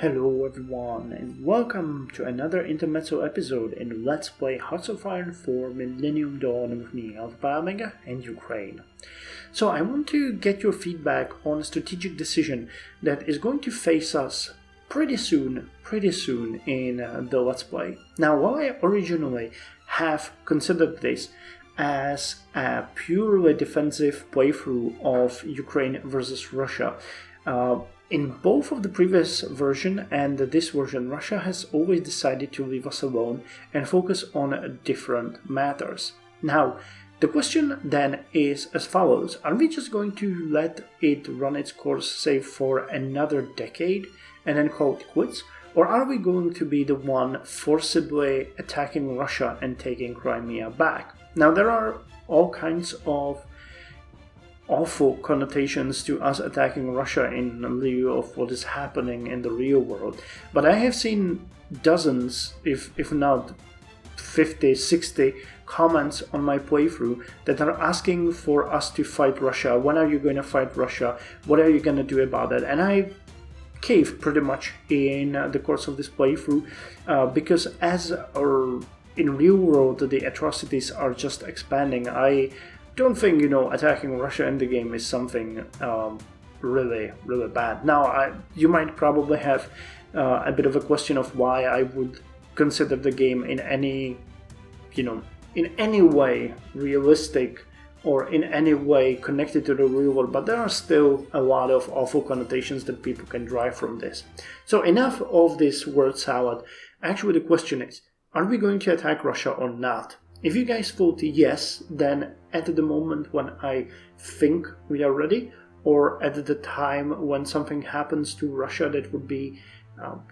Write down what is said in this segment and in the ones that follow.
Hello everyone, and welcome to another Intermezzo episode in Let's Play Hearts of Iron 4 Millennium Dawn with me, Alpha Omega, and Ukraine. So I want to get your feedback on a strategic decision that is going to face us pretty soon in the Let's Play. Now, while I originally have considered this as a purely defensive playthrough of Ukraine versus Russia, in both of the previous version and this version, Russia has always decided to leave us alone and focus on different matters. Now, the question then is as follows. Are we just going to let it run its course, say, for another decade and then call it quits? Or are we going to be the one forcibly attacking Russia and taking Crimea back? Now, there are all kinds of awful connotations to us attacking Russia in lieu of what is happening in the real world. But I have seen dozens, if not 50, 60 comments on my playthrough that are asking for us to fight Russia. When are you going to fight Russia? What are you going to do about it? And I caved pretty much in the course of this playthrough because in real world the atrocities are just expanding. I don't think, attacking Russia in the game is something really bad. Now, you might probably have a bit of a question of why I would consider the game in any way realistic or in any way connected to the real world, but there are still a lot of awful connotations that people can derive from this. So enough of this word salad. Actually, the question is, are we going to attack Russia or not? If you guys vote yes, then at the moment when I think we are ready, or at the time when something happens to Russia that would be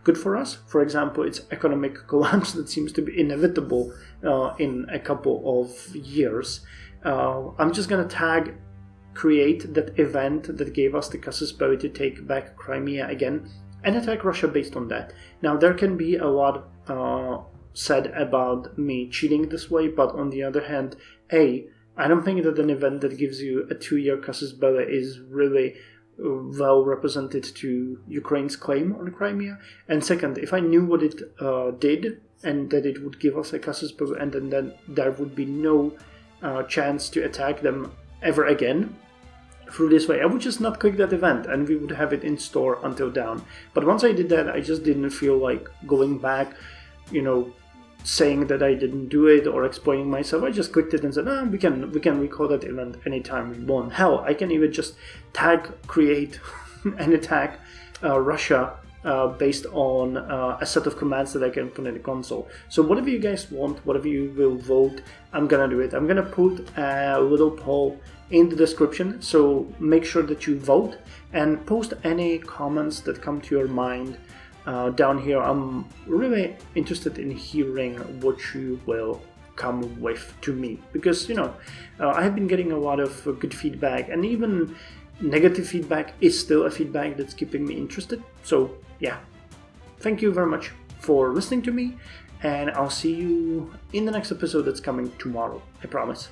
good for us, for example, its economic collapse that seems to be inevitable in a couple of years, I'm just going to create that event that gave us the casus belli to take back Crimea again and attack Russia based on that. Now, there can be a lot said about me cheating this way, but on the other hand, I don't think that an event that gives you a 2-year casus belli is really well represented to Ukraine's claim on Crimea. And second, if I knew what it did and that it would give us a casus belli and then there would be no chance to attack them ever again through this way, I would just not click that event and we would have it in store until dawn. But once I did that, I just didn't feel like going back, saying that I didn't do it or explaining myself. I just clicked it and said, we can recall that event anytime we want. Hell, I can even just create and attack Russia based on a set of commands that I can put in the console. So whatever you guys want, whatever you will vote, I'm gonna do it. I'm gonna put a little poll in the description, so make sure that you vote and post any comments that come to your mind down here. I'm really interested in hearing what you will come with to me, because I have been getting a lot of good feedback, and even negative feedback is still a feedback that's keeping me interested. So yeah, thank you very much for listening to me, and I'll see you in the next episode that's coming tomorrow, I promise.